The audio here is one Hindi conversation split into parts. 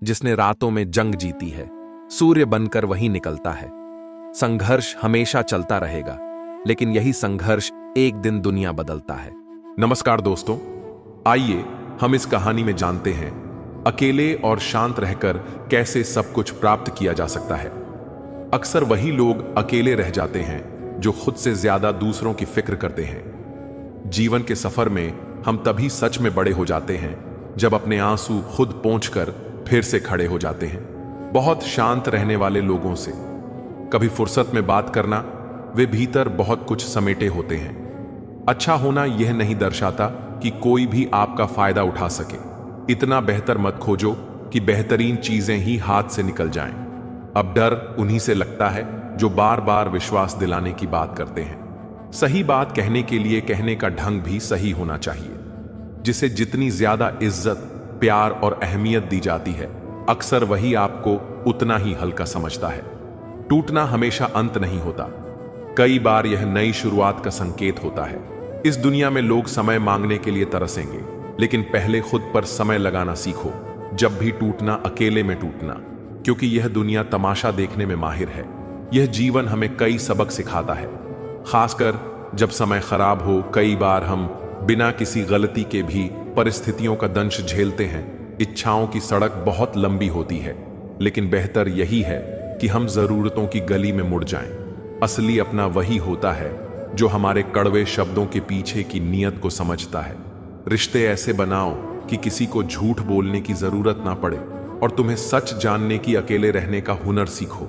जिसने रातों में जंग जीती है, सूर्य बनकर वही निकलता है। संघर्ष हमेशा चलता रहेगा, लेकिन यही संघर्ष एक दिन दुनिया बदलता है। नमस्कार दोस्तों, आइए हम इस कहानी में जानते हैं अकेले और शांत रहकर कैसे सब कुछ प्राप्त किया जा सकता है। अक्सर वही लोग अकेले रह जाते हैं जो खुद से ज्यादा दूसरों की फिक्र करते हैं। जीवन के सफर में हम तभी सच में बड़े हो जाते हैं जब अपने आंसू खुद पोंछकर फिर से खड़े हो जाते हैं। बहुत शांत रहने वाले लोगों से कभी फुर्सत में बात करना, वे भीतर बहुत कुछ समेटे होते हैं। अच्छा होना यह नहीं दर्शाता कि कोई भी आपका फायदा उठा सके। इतना बेहतर मत खोजो कि बेहतरीन चीजें ही हाथ से निकल जाएं। अब डर उन्हीं से लगता है जो बार बार विश्वास दिलाने की बात करते हैं। सही बात कहने के लिए कहने का ढंग भी सही होना चाहिए। जिसे जितनी ज्यादा इज्जत, प्यार और अहमियत दी जाती है, अक्सर वही आपको उतना ही हल्का समझता है। टूटना हमेशा अंत नहीं होता, कई बार यह नई शुरुआत का संकेत होता है। इस दुनिया में लोग समय मांगने के लिए तरसेंगे, लेकिन पहले खुद पर समय लगाना सीखो। जब भी टूटना, अकेले में टूटना, क्योंकि यह दुनिया तमाशा देखने में माहिर है। यह जीवन हमें कई सबक सिखाता है, खासकर जब समय खराब हो। कई बार हम बिना किसी गलती के भी परिस्थितियों का दंश झेलते हैं। इच्छाओं की सड़क बहुत लंबी होती है, लेकिन बेहतर यही है कि हम जरूरतों की गली में मुड़ जाएं। असली अपना वही होता है जो हमारे कड़वे शब्दों के पीछे की नीयत को समझता है। रिश्ते ऐसे बनाओ कि किसी को झूठ बोलने की जरूरत ना पड़े, और तुम्हें सच जानने की, अकेले रहने का हुनर सीखो,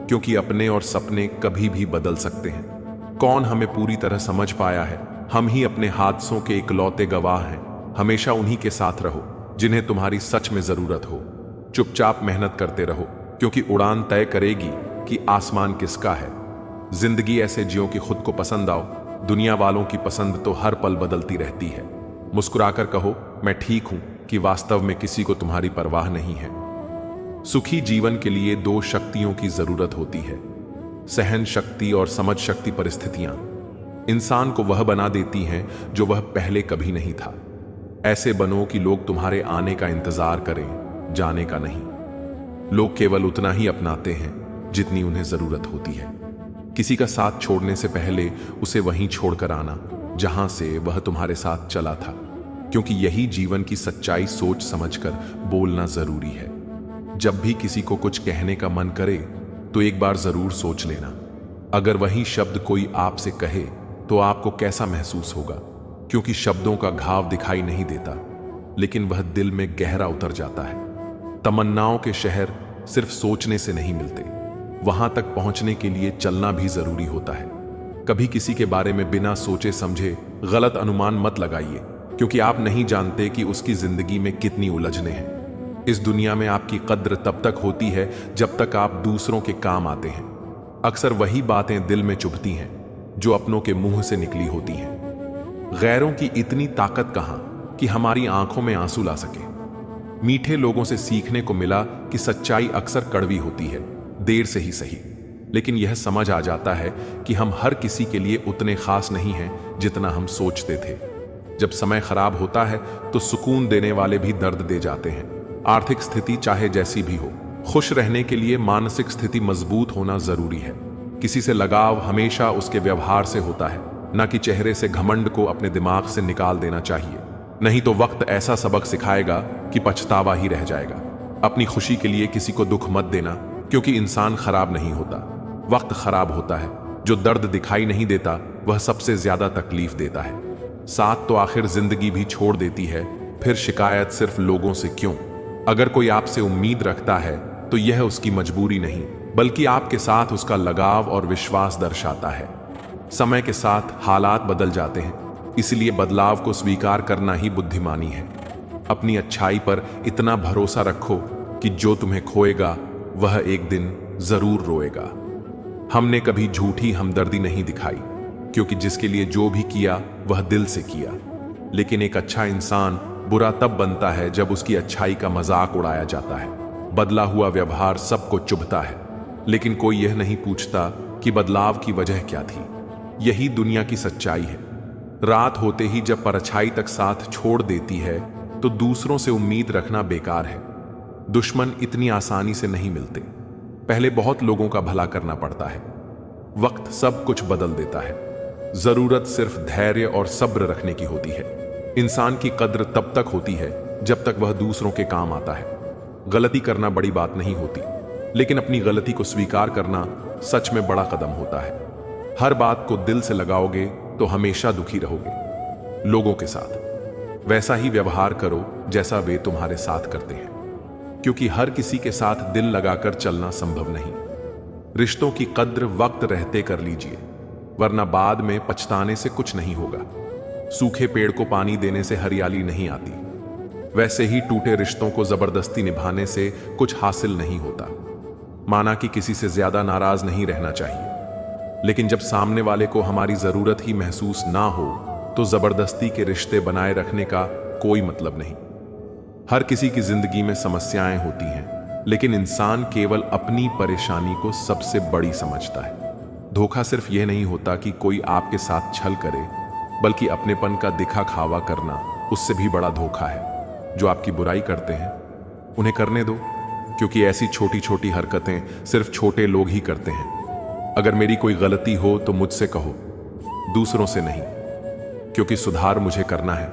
क्योंकि अपने और सपने कभी भी बदल सकते हैं। कौन हमें पूरी तरह समझ पाया है? हम ही अपने हादसों के इकलौते गवाह हैं। हमेशा उन्हीं के साथ रहो जिन्हें तुम्हारी सच में जरूरत हो। चुपचाप मेहनत करते रहो, क्योंकि उड़ान तय करेगी कि आसमान किसका है। जिंदगी ऐसे जियो कि खुद को पसंद आओ। दुनिया वालों की पसंद तो हर पल बदलती रहती है। मुस्कुराकर कहो, मैं ठीक हूं, कि वास्तव में किसी को तुम्हारी परवाह नहीं है। सुखी जीवन के लिए दो शक्तियों की जरूरत होती है, सहन शक्ति और समझ शक्ति। परिस्थितियां इंसान को वह बना देती हैं जो वह पहले कभी नहीं था। ऐसे बनो कि लोग तुम्हारे आने का इंतजार करें, जाने का नहीं। लोग केवल उतना ही अपनाते हैं जितनी उन्हें जरूरत होती है। किसी का साथ छोड़ने से पहले उसे वहीं छोड़कर आना जहां से वह तुम्हारे साथ चला था, क्योंकि यही जीवन की सच्चाई। सोच समझकर बोलना जरूरी है। जब भी किसी को कुछ कहने का मन करे तो एक बार जरूर सोच लेना। अगर वही शब्द कोई आपसे कहे तो आपको कैसा महसूस होगा, क्योंकि शब्दों का घाव दिखाई नहीं देता, लेकिन वह दिल में गहरा उतर जाता है। तमन्नाओं के शहर सिर्फ सोचने से नहीं मिलते, वहां तक पहुंचने के लिए चलना भी जरूरी होता है। कभी किसी के बारे में बिना सोचे समझे गलत अनुमान मत लगाइए, क्योंकि आप नहीं जानते कि उसकी जिंदगी में कितनी उलझने हैं। इस दुनिया में आपकी कद्र तब तक होती है जब तक आप दूसरों के काम आते हैं। अक्सर वही बातें दिल में चुभती हैं जो अपनों के मुंह से निकली होती हैं। गैरों की इतनी ताकत कहां कि हमारी आंखों में आंसू ला सके। मीठे लोगों से सीखने को मिला कि सच्चाई अक्सर कड़वी होती है, देर से ही सही, लेकिन यह समझ आ जाता है कि हम हर किसी के लिए उतने खास नहीं हैं जितना हम सोचते थे। जब समय खराब होता है तो सुकून देने वाले भी दर्द दे जाते हैं। आर्थिक स्थिति चाहे जैसी भी हो, खुश रहने के लिए मानसिक स्थिति मजबूत होना जरूरी है। किसी से लगाव हमेशा उसके व्यवहार से होता है, न कि चेहरे से। घमंड को अपने दिमाग से निकाल देना चाहिए, नहीं तो वक्त ऐसा सबक सिखाएगा कि पछतावा ही रह जाएगा। अपनी खुशी के लिए किसी को दुख मत देना, क्योंकि इंसान खराब नहीं होता, वक्त खराब होता है। जो दर्द दिखाई नहीं देता वह सबसे ज्यादा तकलीफ देता है। साथ तो आखिर जिंदगी भी छोड़ देती है, फिर शिकायत सिर्फ लोगों से क्यों? अगर कोई आपसे उम्मीद रखता है तो यह उसकी मजबूरी नहीं, बल्कि आपके साथ उसका लगाव और विश्वास दर्शाता है। समय के साथ हालात बदल जाते हैं, इसलिए बदलाव को स्वीकार करना ही बुद्धिमानी है। अपनी अच्छाई पर इतना भरोसा रखो कि जो तुम्हें खोएगा वह एक दिन जरूर रोएगा। हमने कभी झूठी हमदर्दी नहीं दिखाई, क्योंकि जिसके लिए जो भी किया वह दिल से किया। लेकिन एक अच्छा इंसान बुरा तब बनता है जब उसकी अच्छाई का मजाक उड़ाया जाता है। बदला हुआ व्यवहार सबको चुभता है, लेकिन कोई यह नहीं पूछता कि बदलाव की वजह क्या थी। यही दुनिया की सच्चाई है। रात होते ही जब परछाई तक साथ छोड़ देती है तो दूसरों से उम्मीद रखना बेकार है। दुश्मन इतनी आसानी से नहीं मिलते। पहले बहुत लोगों का भला करना पड़ता है। वक्त सब कुछ बदल देता है। जरूरत सिर्फ धैर्य और सब्र रखने की होती है। इंसान की कद्र तब तक होती है जब तक वह दूसरों के काम आता है। गलती करना बड़ी बात नहीं होती, लेकिन अपनी गलती को स्वीकार करना सच में बड़ा कदम होता है। हर बात को दिल से लगाओगे तो हमेशा दुखी रहोगे। लोगों के साथ वैसा ही व्यवहार करो जैसा वे तुम्हारे साथ करते हैं, क्योंकि हर किसी के साथ दिल लगाकर चलना संभव नहीं। रिश्तों की कद्र वक्त रहते कर लीजिए, वरना बाद में पछताने से कुछ नहीं होगा। सूखे पेड़ को पानी देने से हरियाली नहीं आती, वैसे ही टूटे रिश्तों को जबरदस्ती निभाने से कुछ हासिल नहीं होता। माना कि किसी से ज्यादा नाराज नहीं रहना चाहिए, लेकिन जब सामने वाले को हमारी जरूरत ही महसूस ना हो तो जबरदस्ती के रिश्ते बनाए रखने का कोई मतलब नहीं। हर किसी की जिंदगी में समस्याएं होती हैं, लेकिन इंसान केवल अपनी परेशानी को सबसे बड़ी समझता है। धोखा सिर्फ यह नहीं होता कि कोई आपके साथ छल करे, बल्कि अपनेपन का दिखा खावा करना उससे भी बड़ा धोखा है। जो आपकी बुराई करते हैं उन्हें करने दो, क्योंकि ऐसी छोटी छोटी हरकतें सिर्फ छोटे लोग ही करते हैं। अगर मेरी कोई गलती हो तो मुझसे कहो, दूसरों से नहीं, क्योंकि सुधार मुझे करना है,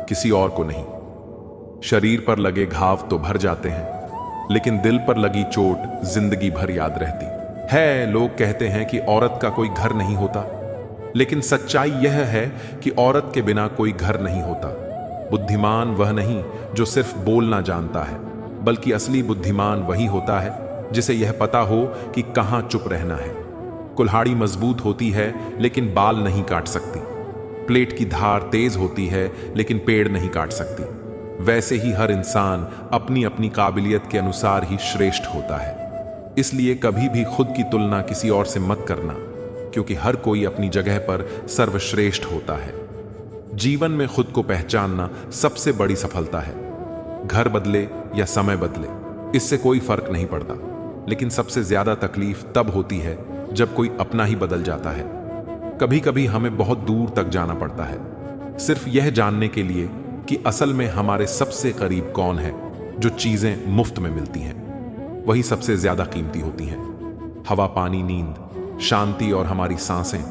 किसी और को नहीं। शरीर पर लगे घाव तो भर जाते हैं, लेकिन दिल पर लगी चोट जिंदगी भर याद रहती है। लोग कहते हैं कि औरत का कोई घर नहीं होता, लेकिन सच्चाई यह है कि औरत के बिना कोई घर नहीं होता। बुद्धिमान वह नहीं जो सिर्फ बोलना जानता है, बल्कि असली बुद्धिमान वही होता है जिसे यह पता हो कि कहां चुप रहना है। कुल्हाड़ी मजबूत होती है लेकिन बाल नहीं काट सकती। प्लेट की धार तेज होती है लेकिन पेड़ नहीं काट सकती। वैसे ही हर इंसान अपनी अपनी काबिलियत के अनुसार ही श्रेष्ठ होता है। इसलिए कभी भी खुद की तुलना किसी और से मत करना, क्योंकि हर कोई अपनी जगह पर सर्वश्रेष्ठ होता है। जीवन में खुद को पहचानना सबसे बड़ी सफलता है। घर बदले या समय बदले, इससे कोई फर्क नहीं पड़ता, लेकिन सबसे ज्यादा तकलीफ तब होती है जब कोई अपना ही बदल जाता है। कभी कभी हमें बहुत दूर तक जाना पड़ता है, सिर्फ यह जानने के लिए कि असल में हमारे सबसे करीब कौन है। जो चीजें मुफ्त में मिलती हैं वही सबसे ज्यादा कीमती होती हैं। हवा, पानी, नींद, शांति और हमारी सांसें।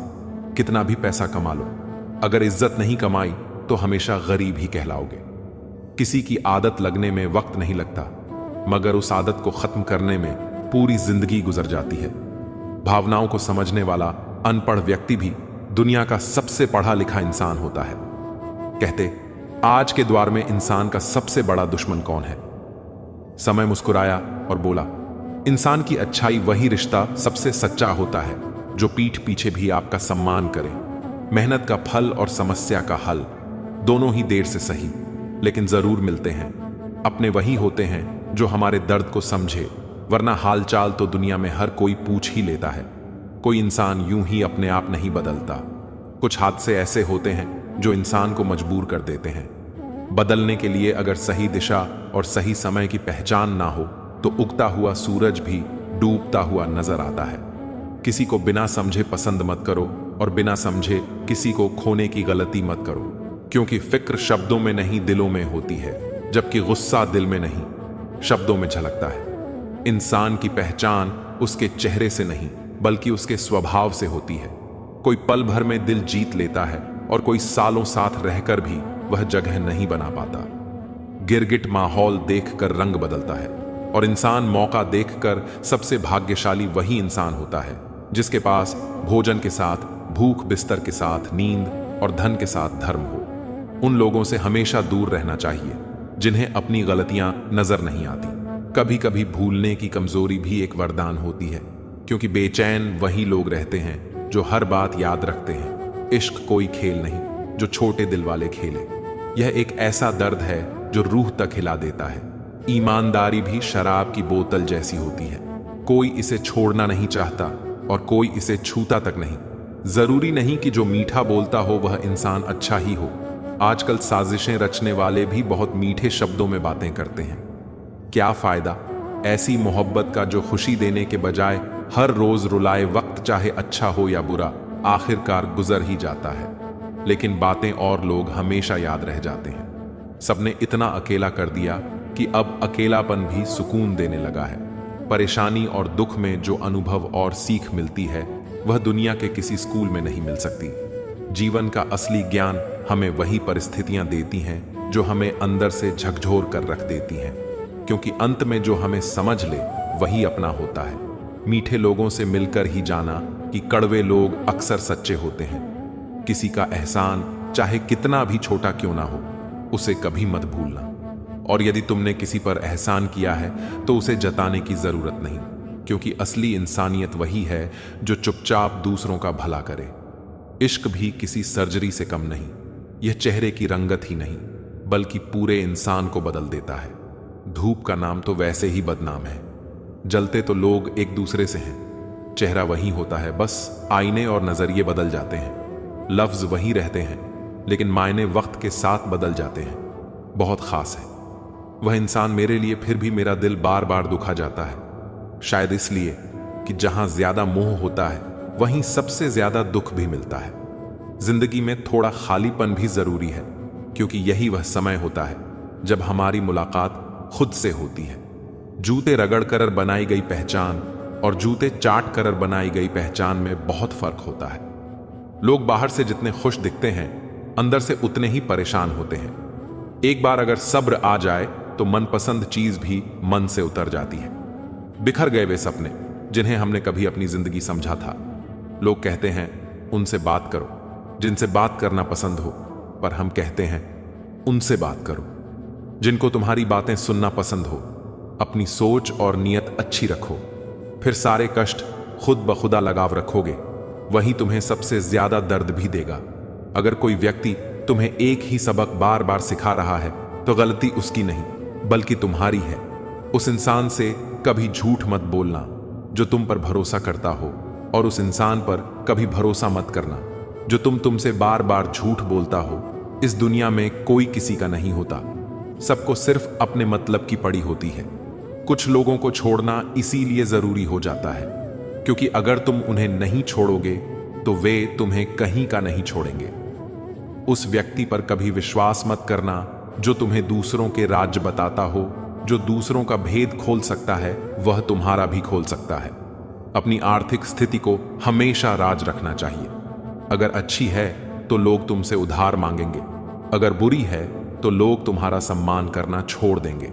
कितना भी पैसा कमा लो, अगर इज्जत नहीं कमाई तो हमेशा गरीब ही कहलाओगे। किसी की आदत लगने में वक्त नहीं लगता, मगर उस आदत को खत्म करने में पूरी जिंदगी गुजर जाती है। भावनाओं को समझने वाला अनपढ़ व्यक्ति भी दुनिया का सबसे पढ़ा लिखा इंसान होता है। कहते, आज के द्वार में इंसान का सबसे बड़ा दुश्मन कौन है? समय मुस्कुराया और बोला, इंसान की अच्छाई वही रिश्ता सबसे सच्चा होता है जो पीठ पीछे भी आपका सम्मान करे। मेहनत का फल और समस्या का हल दोनों ही देर से सही, लेकिन जरूर मिलते हैं। अपने वही होते हैं जो हमारे दर्द को समझे, वरना हालचाल तो दुनिया में हर कोई पूछ ही लेता है। कोई इंसान यूं ही अपने आप नहीं बदलता। कुछ हादसे ऐसे होते हैं जो इंसान को मजबूर कर देते हैं। बदलने के लिए अगर सही दिशा और सही समय की पहचान ना हो तो उगता हुआ सूरज भी डूबता हुआ नजर आता है। किसी को बिना समझे पसंद मत करो और बिना समझे किसी को खोने की गलती मत करो, क्योंकि फिक्र शब्दों में नहीं दिलों में होती है, जबकि गुस्सा दिल में नहीं शब्दों में झलकता है। इंसान की पहचान उसके चेहरे से नहीं बल्कि उसके स्वभाव से होती है। कोई पल भर में दिल जीत लेता है और कोई सालों साथ रहकर भी वह जगह नहीं बना पाता। गिरगिट माहौल देखकर रंग बदलता है और इंसान मौका देखकर सबसे भाग्यशाली वही इंसान होता है जिसके पास भोजन के साथ भूख, बिस्तर के साथ नींद और धन के साथ धर्म हो। उन लोगों से हमेशा दूर रहना चाहिए जिन्हें अपनी गलतियां नजर नहीं आती। कभी कभी भूलने की कमजोरी भी एक वरदान होती है, क्योंकि बेचैन वही लोग रहते हैं जो हर बात याद रखते हैं। इश्क कोई खेल नहीं जो छोटे दिल वाले खेले। यह एक ऐसा दर्द है जो रूह तक हिला देता है। ईमानदारी भी शराब की बोतल जैसी होती है। कोई इसे छोड़ना नहीं चाहता और कोई इसे छूता तक नहीं। जरूरी नहीं कि जो मीठा बोलता हो वह इंसान अच्छा ही हो। आजकल साजिशें रचने वाले भी बहुत मीठे शब्दों में बातें करते हैं। क्या फायदा ऐसी मोहब्बत का जो खुशी देने के बजाय हर रोज रुलाए। वक्त चाहे अच्छा हो या बुरा, आखिरकार गुजर ही जाता है, लेकिन बातें और लोग हमेशा याद रह जाते हैं। सबने इतना अकेला कर दिया कि अब अकेलापन भी सुकून देने लगा है। परेशानी और दुख में जो अनुभव और सीख मिलती है वह दुनिया के किसी स्कूल में नहीं मिल सकती। जीवन का असली ज्ञान हमें वही परिस्थितियां देती हैं जो हमें अंदर से झकझोर कर रख देती हैं, क्योंकि अंत में जो हमें समझ ले वही अपना होता है। मीठे लोगों से मिलकर ही जाना कि कड़वे लोग अक्सर सच्चे होते हैं। किसी का एहसान चाहे कितना भी छोटा क्यों ना हो, उसे कभी मत भूलना। और यदि तुमने किसी पर एहसान किया है तो उसे जताने की जरूरत नहीं, क्योंकि असली इंसानियत वही है जो चुपचाप दूसरों का भला करे। इश्क भी किसी सर्जरी से कम नहीं। यह चेहरे की रंगत ही नहीं बल्कि पूरे इंसान को बदल देता है। धूप का नाम तो वैसे ही बदनाम है। जलते तो लोग एक दूसरे से हैं, चेहरा वही होता है, बस आईने और नजरिए बदल जाते हैं। लफ्ज वही रहते हैं लेकिन मायने वक्त के साथ बदल जाते हैं। बहुत खास है वह इंसान मेरे लिए, फिर भी मेरा दिल बार बार दुखा जाता है। शायद इसलिए कि जहां ज्यादा मोह होता है वहीं सबसे ज्यादा दुख भी मिलता है। जिंदगी में थोड़ा खालीपन भी जरूरी है, क्योंकि यही वह समय होता है जब हमारी मुलाकात खुद से होती है। जूते रगड़ कर बनाई गई पहचान और जूते चाट कर बनाई गई पहचान में बहुत फर्क होता है। लोग बाहर से जितने खुश दिखते हैं अंदर से उतने ही परेशान होते हैं। एक बार अगर सब्र आ जाए तो मनपसंद चीज भी मन से उतर जाती है। बिखर गए वे सपने जिन्हें हमने कभी अपनी जिंदगी समझा था। लोग कहते हैं उनसे बात करो जिनसे बात करना पसंद हो, पर हम कहते हैं उनसे बात करो जिनको तुम्हारी बातें सुनना पसंद हो। अपनी सोच और नीयत अच्छी रखो, फिर सारे कष्ट खुद ब खुदा लगाव रखोगे, वही तुम्हें सबसे ज्यादा दर्द भी देगा। अगर कोई व्यक्ति तुम्हें एक ही सबक बार बार सिखा रहा है तो गलती उसकी नहीं बल्कि तुम्हारी है। उस इंसान से कभी झूठ मत बोलना जो तुम पर भरोसा करता हो, और उस इंसान पर कभी भरोसा मत करना जो तुमसे बार बार झूठ बोलता हो। इस दुनिया में कोई किसी का नहीं होता, सबको सिर्फ अपने मतलब की पड़ी होती है। कुछ लोगों को छोड़ना इसीलिए जरूरी हो जाता है क्योंकि अगर तुम उन्हें नहीं छोड़ोगे तो वे तुम्हें कहीं का नहीं छोड़ेंगे। उस व्यक्ति पर कभी विश्वास मत करना जो तुम्हें दूसरों के राज बताता हो। जो दूसरों का भेद खोल सकता है वह तुम्हारा भी खोल सकता है। अपनी आर्थिक स्थिति को हमेशा राज रखना चाहिए। अगर अच्छी है तो लोग तुमसे उधार मांगेंगे, अगर बुरी है तो लोग तुम्हारा सम्मान करना छोड़ देंगे।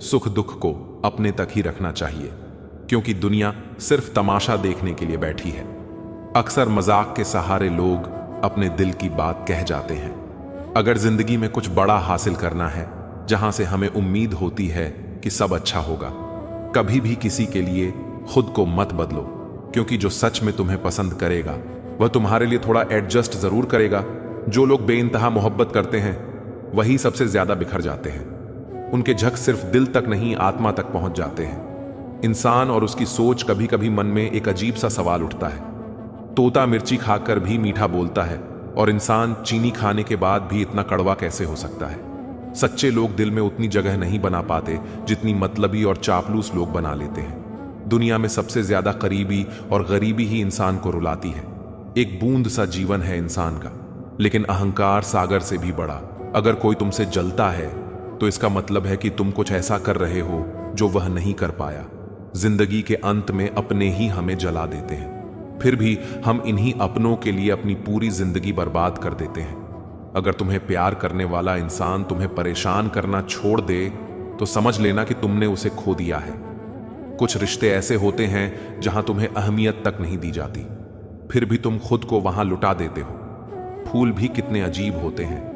सुख दुख को अपने तक ही रखना चाहिए, क्योंकि दुनिया सिर्फ तमाशा देखने के लिए बैठी है। अक्सर मजाक के सहारे लोग अपने दिल की बात कह जाते हैं। अगर जिंदगी में कुछ बड़ा हासिल करना है जहां से हमें उम्मीद होती है कि सब अच्छा होगा, कभी भी किसी के लिए खुद को मत बदलो, क्योंकि जो सच में तुम्हें पसंद करेगा वह तुम्हारे लिए थोड़ा एडजस्ट जरूर करेगा। जो लोग बेइंतहा मोहब्बत करते हैं वही सबसे ज्यादा बिखर जाते हैं। उनके झक सिर्फ दिल तक नहीं आत्मा तक पहुंच जाते हैं। इंसान और उसकी सोच, कभी कभी मन में एक अजीब सा सवाल उठता है। तोता मिर्ची खाकर भी मीठा बोलता है और इंसान चीनी खाने के बाद भी इतना कड़वा कैसे हो सकता है? सच्चे लोग दिल में उतनी जगह नहीं बना पाते जितनी मतलबी और चापलूस लोग बना लेते हैं। दुनिया में सबसे ज्यादा करीबी और गरीबी ही इंसान को रुलाती है। एक बूंद सा जीवन है इंसान का, लेकिन अहंकार सागर से भी बड़ा। अगर कोई तुमसे जलता है तो इसका मतलब है कि तुम कुछ ऐसा कर रहे हो जो वह नहीं कर पाया। जिंदगी के अंत में अपने ही हमें जला देते हैं, फिर भी हम इन्हीं अपनों के लिए अपनी पूरी जिंदगी बर्बाद कर देते हैं। अगर तुम्हें प्यार करने वाला इंसान तुम्हें परेशान करना छोड़ दे तो समझ लेना कि तुमने उसे खो दिया है। कुछ रिश्ते ऐसे होते हैं जहां तुम्हें अहमियत तक नहीं दी जाती, फिर भी तुम खुद को वहां लुटा देते हो। फूल भी कितने अजीब होते हैं,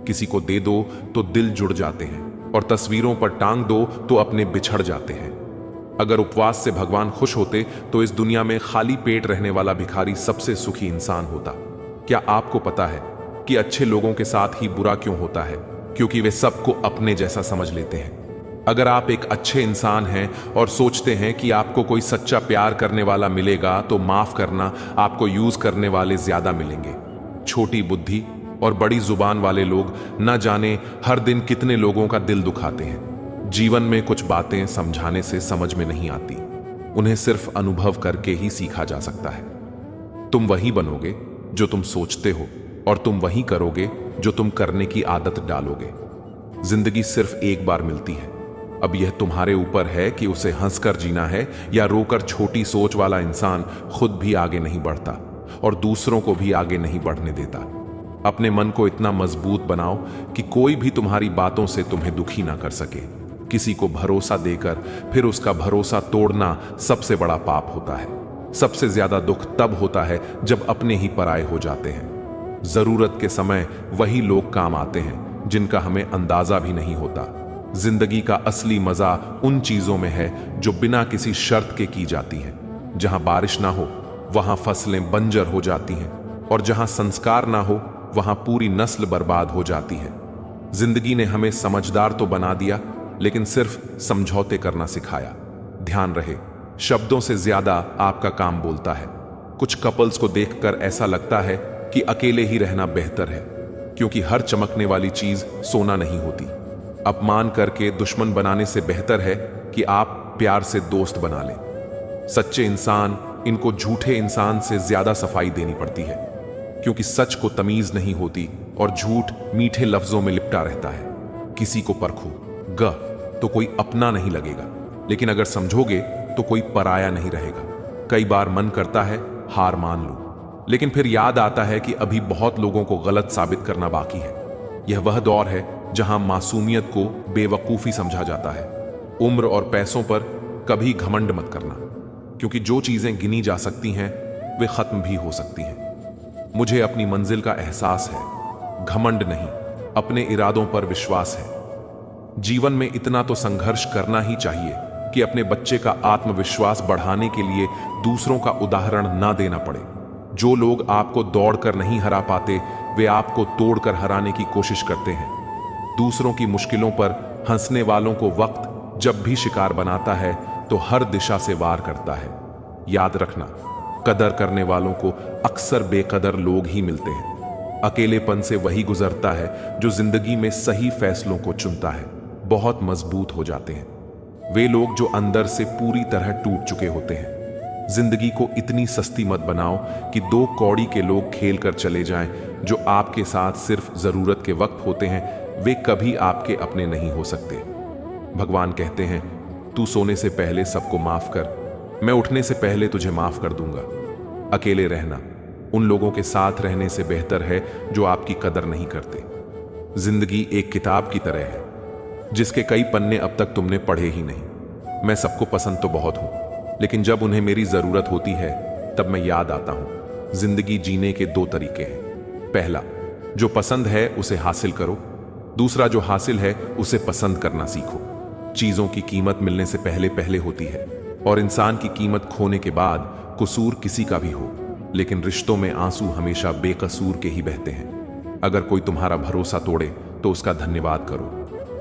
किसी को दे दो तो दिल जुड़ जाते हैं और तस्वीरों पर टांग दो तो अपने बिछड़ जाते हैं। अगर उपवास से भगवान खुश होते तो इस दुनिया में खाली पेट रहने वाला भिखारी सबसे सुखी इंसान होता। क्या आपको पता है कि अच्छे लोगों के साथ ही बुरा क्यों होता है? क्योंकि वे सबको अपने जैसा समझ लेते हैं। अगर आप एक अच्छे इंसान हैं और सोचते हैं कि आपको कोई सच्चा प्यार करने वाला मिलेगा तो माफ करना, आपको यूज करने वाले ज्यादा मिलेंगे। छोटी बुद्धि और बड़ी जुबान वाले लोग न जाने हर दिन कितने लोगों का दिल दुखाते हैं। जीवन में कुछ बातें समझाने से समझ में नहीं आती, उन्हें सिर्फ अनुभव करके ही सीखा जा सकता है। तुम वही बनोगे जो तुम सोचते हो और तुम वही करोगे जो तुम करने की आदत डालोगे। जिंदगी सिर्फ एक बार मिलती है, अब यह तुम्हारे ऊपर है कि उसे हंसकर जीना है या रोकर। छोटी सोच वाला इंसान खुद भी आगे नहीं बढ़ता और दूसरों को भी आगे नहीं बढ़ने देता। अपने मन को इतना मजबूत बनाओ कि कोई भी तुम्हारी बातों से तुम्हें दुखी ना कर सके। किसी को भरोसा देकर फिर उसका भरोसा तोड़ना सबसे बड़ा पाप होता है। सबसे ज्यादा दुख तब होता है जब अपने ही पराये हो जाते हैं। जरूरत के समय वही लोग काम आते हैं जिनका हमें अंदाजा भी नहीं होता। जिंदगी का असली मजा उन चीजों में है जो बिना किसी शर्त के की जाती हैं। जहां बारिश ना हो वहां फसलें बंजर हो जाती हैं और जहां संस्कार ना हो वहां पूरी नस्ल बर्बाद हो जाती है। जिंदगी ने हमें समझदार तो बना दिया लेकिन सिर्फ समझौते करना सिखाया। ध्यान रहे, शब्दों से ज्यादा आपका काम बोलता है। कुछ कपल्स को देखकर ऐसा लगता है कि अकेले ही रहना बेहतर है, क्योंकि हर चमकने वाली चीज सोना नहीं होती। अपमान करके दुश्मन बनाने से बेहतर है कि आप प्यार से दोस्त बना लें। सच्चे इंसान इनको झूठे इंसान से ज्यादा सफाई देनी पड़ती है, क्योंकि सच को तमीज नहीं होती और झूठ मीठे लफ्जों में लिपटा रहता है। किसी को परखो ग तो कोई अपना नहीं लगेगा, लेकिन अगर समझोगे तो कोई पराया नहीं रहेगा। कई बार मन करता है हार मान लो, लेकिन फिर याद आता है कि अभी बहुत लोगों को गलत साबित करना बाकी है। यह वह दौर है जहां मासूमियत को बेवकूफी समझा जाता है। उम्र और पैसों पर कभी घमंड मत करना, क्योंकि जो चीजें गिनी जा सकती हैं वे खत्म भी हो सकती हैं। मुझे अपनी मंजिल का एहसास है, घमंड नहीं, अपने इरादों पर विश्वास है। जीवन में इतना तो संघर्ष करना ही चाहिए कि अपने बच्चे का आत्मविश्वास बढ़ाने के लिए दूसरों का उदाहरण ना देना पड़े। जो लोग आपको दौड़कर नहीं हरा पाते वे आपको तोड़कर हराने की कोशिश करते हैं। दूसरों की मुश्किलों पर हंसने वालों को वक्त जब भी शिकार बनाता है तो हर दिशा से वार करता है। याद रखना, कदर करने वालों को अक्सर बेकदर लोग ही मिलते हैं। अकेलेपन से वही गुजरता है जो जिंदगी में सही फैसलों को चुनता है। बहुत मजबूत हो जाते हैं वे लोग जो अंदर से पूरी तरह टूट चुके होते हैं। जिंदगी को इतनी सस्ती मत बनाओ कि 2 कौड़ी के लोग खेल कर चले जाएं। जो आपके साथ सिर्फ जरूरत के वक्त होते हैं वे कभी आपके अपने नहीं हो सकते। भगवान कहते हैं, तू सोने से पहले सबको माफ कर, मैं उठने से पहले तुझे माफ कर दूंगा। अकेले रहना उन लोगों के साथ रहने से बेहतर है जो आपकी कदर नहीं करते। जिंदगी एक किताब की तरह है जिसके कई पन्ने अब तक तुमने पढ़े ही नहीं। मैं सबको पसंद तो बहुत हूं, लेकिन जब उन्हें मेरी जरूरत होती है तब मैं याद आता हूं। जिंदगी जीने के 2 तरीके हैं। पहला, जो पसंद है उसे हासिल करो। दूसरा, जो हासिल है उसे पसंद करना सीखो। चीजों की कीमत मिलने से पहले पहले होती है और इंसान की कीमत खोने के बाद कसूर किसी का भी हो, लेकिन रिश्तों में आंसू हमेशा बेकसूर के ही बहते हैं। अगर कोई तुम्हारा भरोसा तोड़े तो उसका धन्यवाद करो,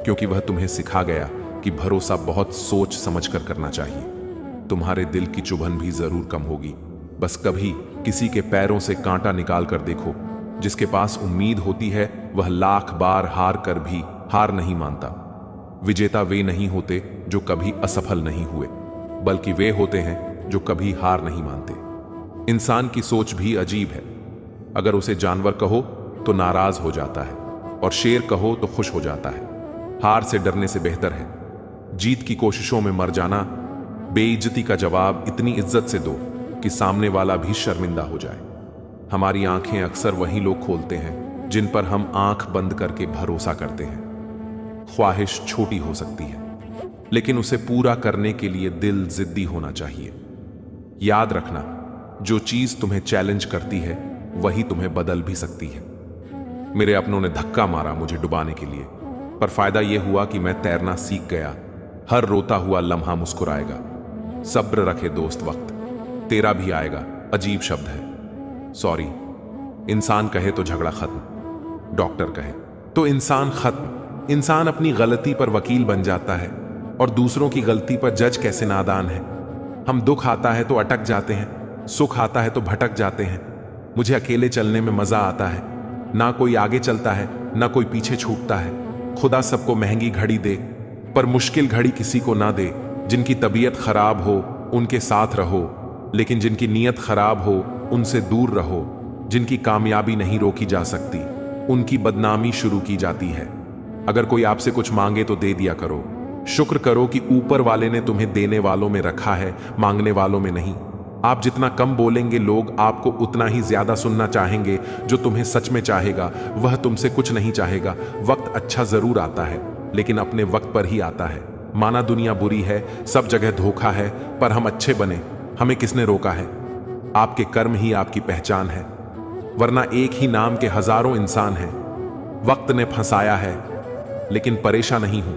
क्योंकि वह तुम्हें सिखा गया कि भरोसा बहुत सोच समझकर करना चाहिए। तुम्हारे दिल की चुभन भी जरूर कम होगी। बस कभी किसी के पैरों से कांटा निकाल कर देखो। जिसके पास उम्मीद होती है वह लाख बार हार कर भी हार नहीं मानता। विजेता वे नहीं होते जो कभी असफल नहीं हुए, बल्कि वे होते हैं जो कभी हार नहीं मानते। इंसान की सोच भी अजीब है। अगर उसे जानवर कहो तो नाराज हो जाता है और शेर कहो तो खुश हो जाता है। हार से डरने से बेहतर है जीत की कोशिशों में मर जाना। बेइज्जती का जवाब इतनी इज्जत से दो कि सामने वाला भी शर्मिंदा हो जाए। हमारी आंखें अक्सर वही लोग खोलते हैं जिन पर हम आंख बंद करके भरोसा करते हैं। ख्वाहिश छोटी हो सकती है, लेकिन उसे पूरा करने के लिए दिल जिद्दी होना चाहिए। याद रखना, जो चीज तुम्हें चैलेंज करती है वही तुम्हें बदल भी सकती है। मेरे अपनों ने धक्का मारा मुझे डुबाने के लिए, पर फायदा यह हुआ कि मैं तैरना सीख गया। हर रोता हुआ लम्हा मुस्कुराएगा। सब्र रखे दोस्त, वक्त तेरा भी आएगा। अजीब शब्द है सॉरी। इंसान कहे तो झगड़ा खत्म, डॉक्टर कहे तो इंसान खत्म। इंसान अपनी गलती पर वकील बन जाता है और दूसरों की गलती पर जज कैसे नादान है। हम दुख आता है तो अटक जाते हैं, सुख आता है तो भटक जाते हैं। मुझे अकेले चलने में मजा आता है। ना कोई आगे चलता है ना कोई पीछे छूटता है। खुदा सबको महंगी घड़ी दे पर मुश्किल घड़ी किसी को ना दे। जिनकी तबीयत खराब हो उनके साथ रहो, लेकिन जिनकी नीयत खराब हो उनसे दूर रहो। जिनकी कामयाबी नहीं रोकी जा सकती उनकी बदनामी शुरू की जाती है। अगर कोई आपसे कुछ मांगे तो दे दिया करो, शुक्र करो कि ऊपर वाले ने तुम्हें देने वालों में रखा है, मांगने वालों में नहीं। आप जितना कम बोलेंगे, लोग आपको उतना ही ज्यादा सुनना चाहेंगे। जो तुम्हें सच में चाहेगा वह तुमसे कुछ नहीं चाहेगा। वक्त अच्छा जरूर आता है, लेकिन अपने वक्त पर ही आता है। माना दुनिया बुरी है, सब जगह धोखा है, पर हम अच्छे बने, हमें किसने रोका है? आपके कर्म ही आपकी पहचान है, वरना एक ही नाम के हजारों इंसान हैं। वक्त ने फंसाया है, लेकिन परेशान नहीं हूं।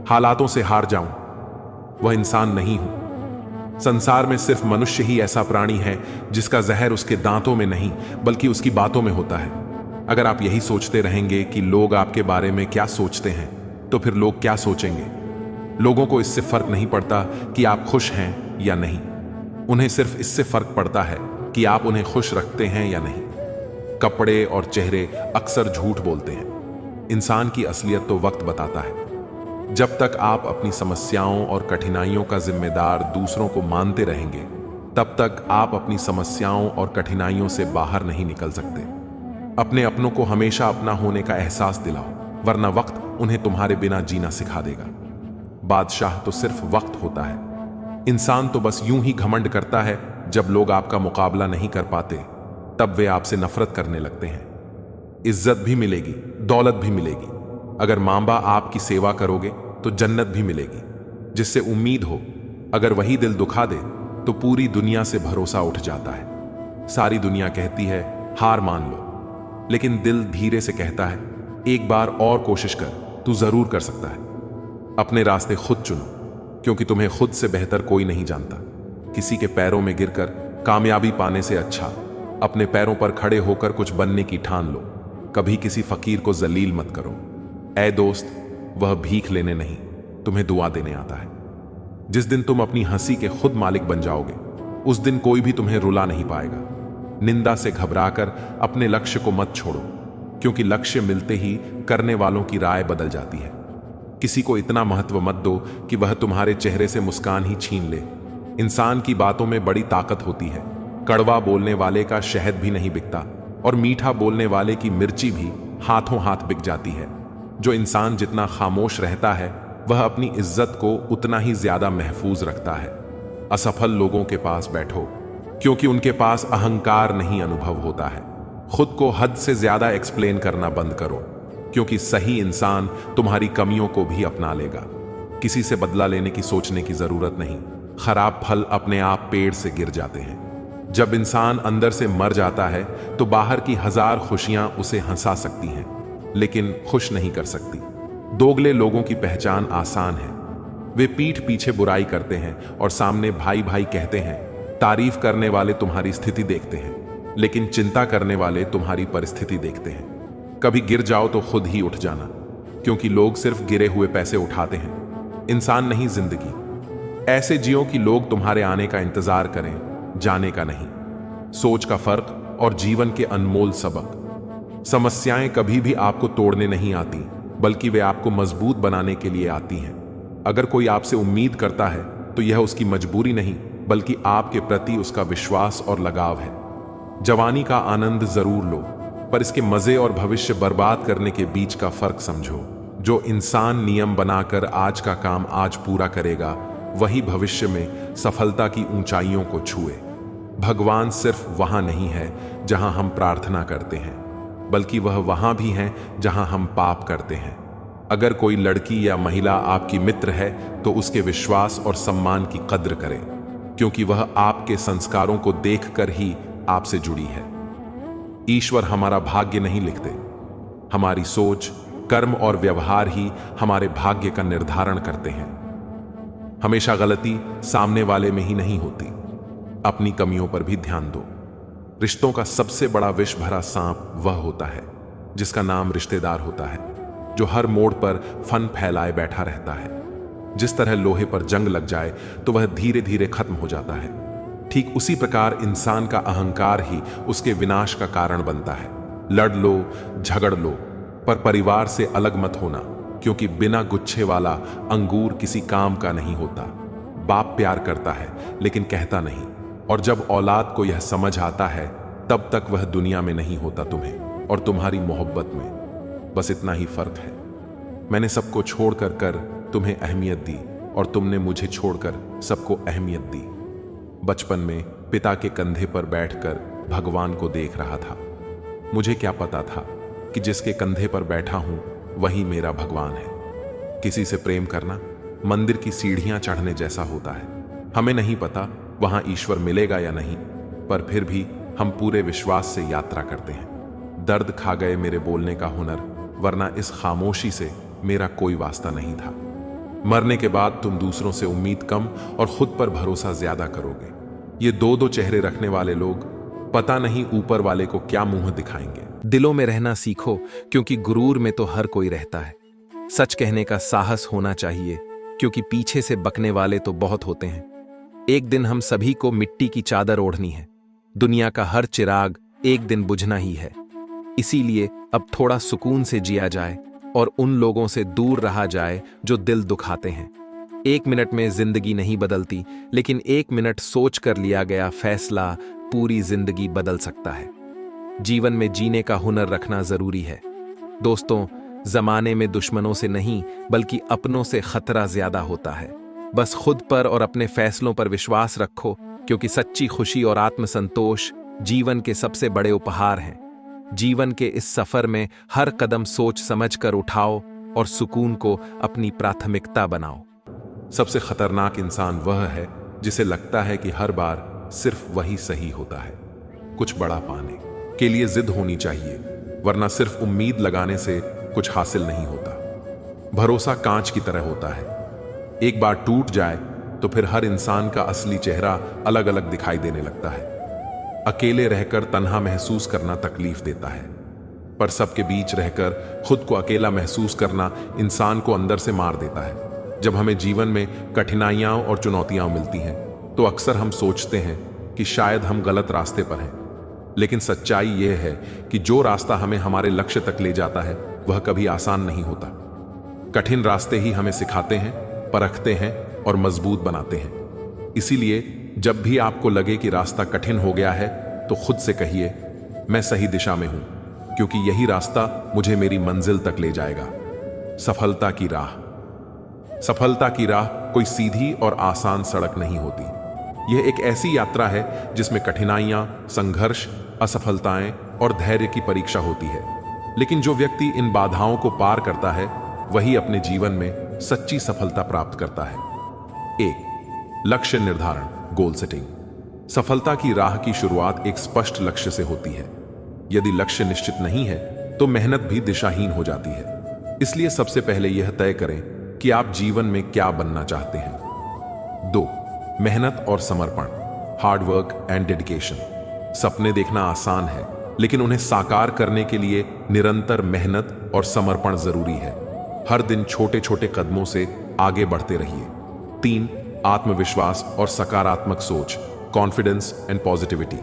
हालातों से हार जाऊं, वह इंसान नहीं हूं। संसार में सिर्फ मनुष्य ही ऐसा प्राणी है जिसका जहर उसके दांतों में नहीं, बल्कि उसकी बातों में होता है। अगर आप यही सोचते रहेंगे कि लोग आपके बारे में क्या सोचते हैं, तो फिर लोग क्या सोचेंगे? लोगों को इससे फर्क नहीं पड़ता कि आप खुश हैं या नहीं। उन्हें सिर्फ इससे फर्क पड़ता है कि आप उन्हें खुश रखते हैं या नहीं। कपड़े और चेहरे अक्सर झूठ बोलते हैं। इंसान की असलियत तो वक्त बताता है। जब तक आप अपनी समस्याओं और कठिनाइयों का जिम्मेदार दूसरों को मानते रहेंगे, तब तक आप अपनी समस्याओं और कठिनाइयों से बाहर नहीं निकल सकते। अपने अपनों को हमेशा अपना होने का एहसास दिलाओ, वरना वक्त उन्हें तुम्हारे बिना जीना सिखा देगा। बादशाह तो सिर्फ वक्त होता है। इंसान तो बस यूं ही घमंड करता है। जब लोग आपका मुकाबला नहीं कर पाते, तब वे आपसे नफरत करने लगते हैं। इज्जत भी मिलेगी, दौलत भी मिलेगी। अगर मां बाप आपकी सेवा करोगे तो जन्नत भी मिलेगी, जिससे उम्मीद हो। अगर वही दिल दुखा दे तो पूरी दुनिया से भरोसा उठ जाता है। सारी दुनिया कहती है हार मान लो, लेकिन दिल धीरे से कहता है एक बार और कोशिश कर, तू जरूर कर सकता है। अपने रास्ते खुद चुनो, क्योंकि तुम्हें खुद से बेहतर कोई नहीं जानता। किसी के पैरों में गिरकर कामयाबी पाने से अच्छा अपने पैरों पर खड़े होकर कुछ बनने की ठान लो। कभी किसी फकीर को जलील मत करो। ऐ दोस्त, वह भीख लेने नहीं, तुम्हें दुआ देने आता है। जिस दिन तुम अपनी हंसी के खुद मालिक बन जाओगे, उस दिन कोई भी तुम्हें रुला नहीं पाएगा। निंदा से घबराकर अपने लक्ष्य को मत छोड़ो, क्योंकि लक्ष्य मिलते ही करने वालों की राय बदल जाती है। किसी को इतना महत्व मत दो कि वह तुम्हारे चेहरे से मुस्कान ही छीन ले। इंसान की बातों में बड़ी ताकत होती है। कड़वा बोलने वाले का शहद भी नहीं बिकता, और मीठा बोलने वाले की मिर्ची भी हाथों हाथ बिक जाती है। जो इंसान जितना खामोश रहता है, वह अपनी इज्जत को उतना ही ज्यादा महफूज रखता है। असफल लोगों के पास बैठो, क्योंकि उनके पास अहंकार नहीं, अनुभव होता है। खुद को हद से ज्यादा एक्सप्लेन करना बंद करो, क्योंकि सही इंसान तुम्हारी कमियों को भी अपना लेगा। किसी से बदला लेने की सोचने की जरूरत नहीं। खराब फल अपने आप पेड़ से गिर जाते हैं। जब इंसान अंदर से मर जाता है, तो बाहर की हजार खुशियां उसे हंसा सकती हैं, लेकिन खुश नहीं कर सकती। दोगले लोगों की पहचान आसान है। वे पीठ पीछे बुराई करते हैं और सामने भाई भाई कहते हैं। तारीफ करने वाले तुम्हारी स्थिति देखते हैं, लेकिन चिंता करने वाले तुम्हारी परिस्थिति देखते हैं। कभी गिर जाओ तो खुद ही उठ जाना, क्योंकि लोग सिर्फ गिरे हुए पैसे उठाते हैं, इंसान नहीं जिंदगी। ऐसे जियो कि लोग तुम्हारे आने का इंतजार करें, जाने का नहीं। सोच का फर्क और जीवन के अनमोल सबक। समस्याएं कभी भी आपको तोड़ने नहीं आती, बल्कि वे आपको मजबूत बनाने के लिए आती हैं। अगर कोई आपसे उम्मीद करता है, तो यह उसकी मजबूरी नहीं, बल्कि आपके प्रति उसका विश्वास और लगाव है। जवानी का आनंद जरूर लो, पर इसके मजे और भविष्य बर्बाद करने के बीच का फर्क समझो। जो इंसान नियम बनाकर आज का काम आज पूरा करेगा, वही भविष्य में सफलता की ऊंचाइयों को छुए। भगवान सिर्फ वहां नहीं है जहां हम प्रार्थना करते हैं, बल्कि वह वहां भी है जहां हम पाप करते हैं। अगर कोई लड़की या महिला आपकी मित्र है, तो उसके विश्वास और सम्मान की कद्र करें, क्योंकि वह आपके संस्कारों को देखकर ही आपसे जुड़ी है। ईश्वर हमारा भाग्य नहीं लिखते, हमारी सोच, कर्म और व्यवहार ही हमारे भाग्य का निर्धारण करते हैं। हमेशा गलती सामने वाले में ही नहीं होती। अपनी कमियों पर भी ध्यान दो। रिश्तों का सबसे बड़ा विष भरा सांप वह होता है जिसका नाम रिश्तेदार होता है, जो हर मोड़ पर फन फैलाए बैठा रहता है। जिस तरह लोहे पर जंग लग जाए तो वह धीरे धीरे खत्म हो जाता है, ठीक उसी प्रकार इंसान का अहंकार ही उसके विनाश का कारण बनता है। लड़ लो, झगड़ लो, पर परिवार से अलग मत होना, क्योंकि बिना गुच्छे वाला अंगूर किसी काम का नहीं होता। बाप प्यार करता है लेकिन कहता नहीं, और जब औलाद को यह समझ आता है, तब तक वह दुनिया में नहीं होता तुम्हें और तुम्हारी मोहब्बत में। बस इतना ही फर्क है। मैंने सबको छोड़कर कर तुम्हें अहमियत दी और तुमने मुझे छोड़कर सबको अहमियत दी। बचपन में पिता के कंधे पर बैठकर भगवान को देख रहा था। मुझे क्या पता था कि जिसके कंधे पर बैठा हूं वही मेरा भगवान है। किसी से प्रेम करना मंदिर की सीढ़ियां चढ़ने जैसा होता है। हमें नहीं पता वहां ईश्वर मिलेगा या नहीं, पर फिर भी हम पूरे विश्वास से यात्रा करते हैं। दर्द खा गए मेरे बोलने का हुनर, वरना इस खामोशी से मेरा कोई वास्ता नहीं था। मरने के बाद तुम दूसरों से उम्मीद कम और खुद पर भरोसा ज्यादा करोगे। ये दो दो चेहरे रखने वाले लोग पता नहीं ऊपर वाले को क्या मुंह दिखाएंगे। दिलों में रहना सीखो, क्योंकि गुरूर में तो हर कोई रहता है। सच कहने का साहस होना चाहिए, क्योंकि पीछे से बकने वाले तो बहुत होते हैं। एक दिन हम सभी को मिट्टी की चादर ओढ़नी है। दुनिया का हर चिराग एक दिन बुझना ही है। इसीलिए अब थोड़ा सुकून से जिया जाए और उन लोगों से दूर रहा जाए जो दिल दुखाते हैं। 1 मिनट में जिंदगी नहीं बदलती, लेकिन 1 मिनट सोच कर लिया गया फैसला पूरी जिंदगी बदल सकता है। जीवन में जीने का हुनर रखना जरूरी है। दोस्तों, जमाने में दुश्मनों से नहीं बल्कि अपनों से खतरा ज्यादा होता है। बस खुद पर और अपने फैसलों पर विश्वास रखो, क्योंकि सच्ची खुशी और आत्मसंतोष जीवन के सबसे बड़े उपहार हैं। जीवन के इस सफर में हर कदम सोच समझ कर उठाओ और सुकून को अपनी प्राथमिकता बनाओ। सबसे खतरनाक इंसान वह है जिसे लगता है कि हर बार सिर्फ वही सही होता है। कुछ बड़ा पाने के लिए जिद होनी चाहिए, वरना सिर्फ उम्मीद लगाने से कुछ हासिल नहीं होता। भरोसा कांच की तरह होता है, एक बार टूट जाए तो फिर हर इंसान का असली चेहरा अलग अलग दिखाई देने लगता है। अकेले रहकर तन्हा महसूस करना तकलीफ देता है, पर सबके बीच रहकर खुद को अकेला महसूस करना इंसान को अंदर से मार देता है। जब हमें जीवन में कठिनाइयां और चुनौतियां मिलती हैं तो अक्सर हम सोचते हैं कि शायद हम गलत रास्ते पर हैं, लेकिन सच्चाई यह है कि जो रास्ता हमें हमारे लक्ष्य तक ले जाता है वह कभी आसान नहीं होता। कठिन रास्ते ही हमें सिखाते हैं, परखते हैं और मजबूत बनाते हैं। इसीलिए जब भी आपको लगे कि रास्ता कठिन हो गया है तो खुद से कहिए, मैं सही दिशा में हूं, क्योंकि यही रास्ता मुझे मेरी मंजिल तक ले जाएगा। सफलता की राह। सफलता की राह कोई सीधी और आसान सड़क नहीं होती। यह एक ऐसी यात्रा है जिसमें कठिनाइयां, संघर्ष, असफलताएं और धैर्य की परीक्षा होती है। लेकिन जो व्यक्ति इन बाधाओं को पार करता है वही अपने जीवन में सच्ची सफलता प्राप्त करता है। 1. लक्ष्य निर्धारण, गोल सेटिंग। सफलता की राह की शुरुआत एक स्पष्ट लक्ष्य से होती है। यदि लक्ष्य निश्चित नहीं है तो मेहनत भी दिशाहीन हो जाती है। इसलिए सबसे पहले यह तय करें कि आप जीवन में क्या बनना चाहते हैं। 2. मेहनत और समर्पण, हार्ड वर्क एंड डेडिकेशन। सपने देखना आसान है, लेकिन उन्हें साकार करने के लिए निरंतर मेहनत और समर्पण जरूरी है। हर दिन छोटे छोटे कदमों से आगे बढ़ते रहिए। 3. आत्मविश्वास और सकारात्मक सोच, कॉन्फिडेंस एंड पॉजिटिविटी।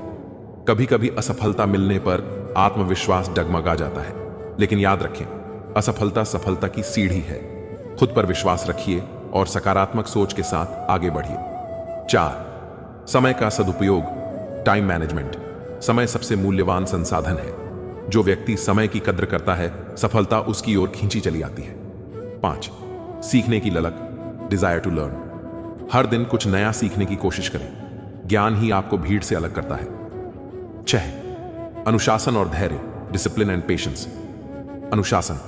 कभी कभी असफलता मिलने पर आत्मविश्वास डगमगा जाता है, लेकिन याद रखें, असफलता सफलता की सीढ़ी है। खुद पर विश्वास रखिए और सकारात्मक सोच के साथ आगे बढ़िए। 4. समय का सदुपयोग, टाइम मैनेजमेंट। समय सबसे मूल्यवान संसाधन है। जो व्यक्ति समय की कद्र करता है, सफलता उसकी ओर खींची चली आती है। 5. सीखने की ललक, डिजायर टू लर्न। हर दिन कुछ नया सीखने की कोशिश करें। ज्ञान ही आपको भीड़ से अलग करता है। 6. अनुशासन और धैर्य, डिसिप्लिन एंड पेशेंस। अनुशासन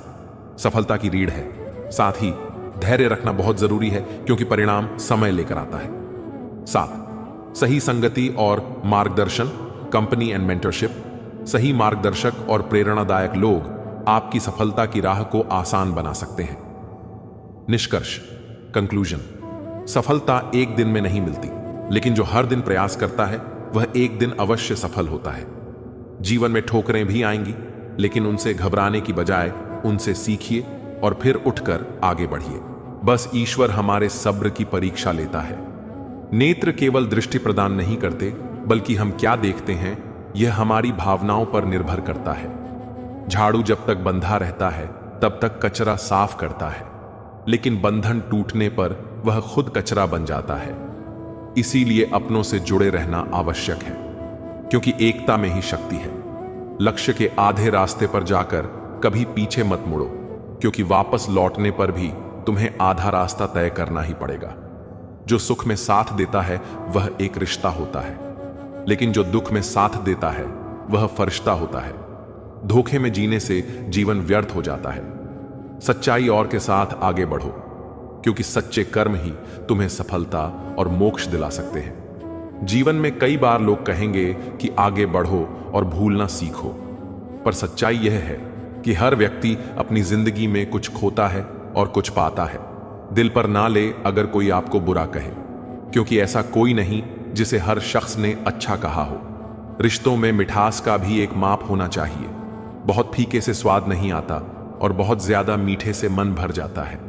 सफलता की रीढ़ है, साथ ही धैर्य रखना बहुत जरूरी है, क्योंकि परिणाम समय लेकर आता है। 7. सही संगति और मार्गदर्शन, कंपनी एंड मेंटरशिप। सही मार्गदर्शक और प्रेरणादायक लोग आपकी सफलता की राह को आसान बना सकते हैं। निष्कर्ष, कंक्लूजन। सफलता एक दिन में नहीं मिलती, लेकिन जो हर दिन प्रयास करता है वह एक दिन अवश्य सफल होता है। जीवन में ठोकरें भी आएंगी, लेकिन उनसे घबराने की बजाय उनसे सीखिए और फिर उठकर आगे बढ़िए। बस ईश्वर हमारे सब्र की परीक्षा लेता है। नेत्र केवल दृष्टि प्रदान नहीं करते, बल्कि हम क्या देखते हैं यह हमारी भावनाओं पर निर्भर करता है। झाड़ू जब तक बंधा रहता है तब तक कचरा साफ करता है, लेकिन बंधन टूटने पर वह खुद कचरा बन जाता है। इसीलिए अपनों से जुड़े रहना आवश्यक है, क्योंकि एकता में ही शक्ति है। लक्ष्य के आधे रास्ते पर जाकर कभी पीछे मत मुड़ो, क्योंकि वापस लौटने पर भी तुम्हें आधा रास्ता तय करना ही पड़ेगा। जो सुख में साथ देता है वह एक रिश्ता होता है, लेकिन जो दुख में साथ देता है वह फरिश्ता होता है। धोखे में जीने से जीवन व्यर्थ हो जाता है। सच्चाई और के साथ आगे बढ़ो, क्योंकि सच्चे कर्म ही तुम्हें सफलता और मोक्ष दिला सकते हैं। जीवन में कई बार लोग कहेंगे कि आगे बढ़ो और भूलना सीखो, पर सच्चाई यह है कि हर व्यक्ति अपनी जिंदगी में कुछ खोता है और कुछ पाता है। दिल पर ना ले अगर कोई आपको बुरा कहे, क्योंकि ऐसा कोई नहीं जिसे हर शख्स ने अच्छा कहा हो। रिश्तों में मिठास का भी एक माप होना चाहिए। बहुत फीके से स्वाद नहीं आता और बहुत ज्यादा मीठे से मन भर जाता है।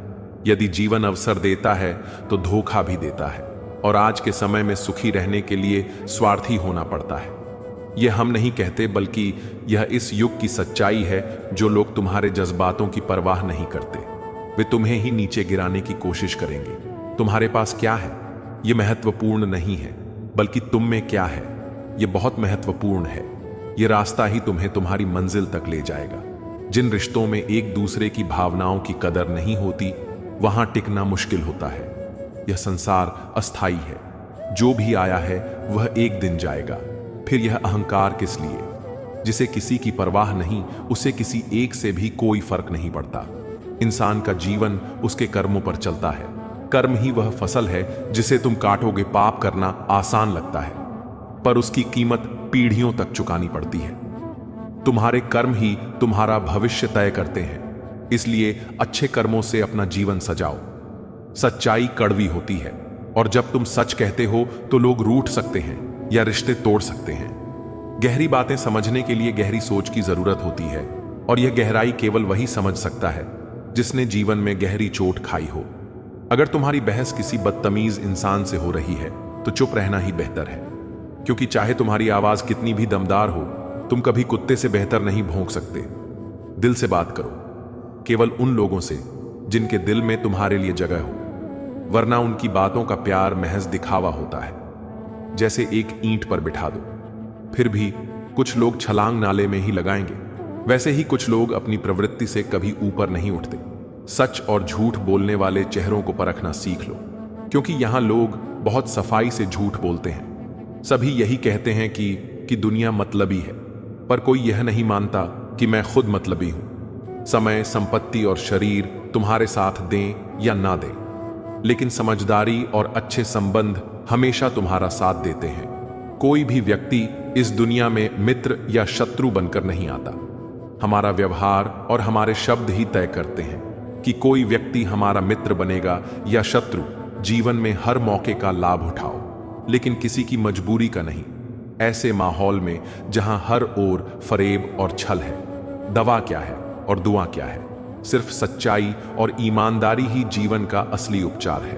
यदि जीवन अवसर देता है तो धोखा भी देता है, और आज के समय में सुखी रहने के लिए स्वार्थी होना पड़ता है। यह हम नहीं कहते, बल्कि यह इस युग की सच्चाई है। जो लोग तुम्हारे जज्बातों की परवाह नहीं करते, वे तुम्हें ही नीचे गिराने की कोशिश करेंगे। तुम्हारे पास क्या है यह महत्वपूर्ण नहीं है, बल्कि तुम में क्या है यह बहुत महत्वपूर्ण है। यह रास्ता ही तुम्हें तुम्हारी मंजिल तक ले जाएगा। जिन रिश्तों में एक दूसरे की भावनाओं की कदर नहीं होती, वहां टिकना मुश्किल होता है। यह संसार अस्थाई है। जो भी आया है वह एक दिन जाएगा। फिर यह अहंकार किस लिए? जिसे किसी की परवाह नहीं, उसे किसी एक से भी कोई फर्क नहीं पड़ता। इंसान का जीवन उसके कर्मों पर चलता है। कर्म ही वह फसल है जिसे तुम काटोगे। पाप करना आसान लगता है, पर उसकी कीमत पीढ़ियों तक चुकानी पड़ती है। तुम्हारे कर्म ही तुम्हारा भविष्य तय करते हैं, इसलिए अच्छे कर्मों से अपना जीवन सजाओ। सच्चाई कड़वी होती है, और जब तुम सच कहते हो तो लोग रूठ सकते हैं या रिश्ते तोड़ सकते हैं। गहरी बातें समझने के लिए गहरी सोच की जरूरत होती है, और यह गहराई केवल वही समझ सकता है जिसने जीवन में गहरी चोट खाई हो। अगर तुम्हारी बहस किसी बदतमीज इंसान से हो रही है तो चुप रहना ही बेहतर है, क्योंकि चाहे तुम्हारी आवाज कितनी भी दमदार हो, तुम कभी कुत्ते से बेहतर नहीं भौंक सकते। दिल से बात करो, केवल उन लोगों से जिनके दिल में तुम्हारे लिए जगह हो, वरना उनकी बातों का प्यार महज दिखावा होता है। जैसे एक ईंट पर बिठा दो, फिर भी कुछ लोग छलांग नाले में ही लगाएंगे, वैसे ही कुछ लोग अपनी प्रवृत्ति से कभी ऊपर नहीं उठते। सच और झूठ बोलने वाले चेहरों को परखना सीख लो, क्योंकि यहां लोग बहुत सफाई से झूठ बोलते हैं। सभी यही कहते हैं कि दुनिया मतलबी है, पर कोई यह नहीं मानता कि मैं खुद मतलबी हूं। समय, संपत्ति और शरीर तुम्हारे साथ दें या ना दें, लेकिन समझदारी और अच्छे संबंध हमेशा तुम्हारा साथ देते हैं। कोई भी व्यक्ति इस दुनिया में मित्र या शत्रु बनकर नहीं आता। हमारा व्यवहार और हमारे शब्द ही तय करते हैं कि कोई व्यक्ति हमारा मित्र बनेगा या शत्रु। जीवन में हर मौके का लाभ उठाओ, लेकिन किसी की मजबूरी का नहीं। ऐसे माहौल में जहां हर ओर फरेब और छल है, दवा क्या है और दुआ क्या है? सिर्फ सच्चाई और ईमानदारी ही जीवन का असली उपचार है।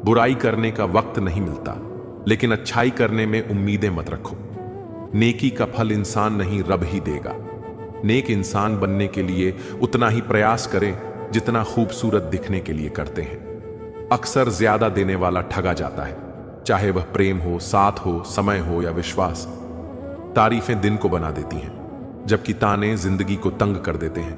बुराई करने का वक्त नहीं मिलता, लेकिन अच्छाई करने में उम्मीदें मत रखो। नेकी का फल इंसान नहीं, रब ही देगा। नेक इंसान बनने के लिए उतना ही प्रयास करें जितना खूबसूरत दिखने के लिए करते हैं। अक्सर ज्यादा देने वाला ठगा जाता है, चाहे वह प्रेम हो, साथ हो, समय हो या विश्वास। तारीफें दिन को बना देती हैं, जबकि ताने जिंदगी को तंग कर देते हैं।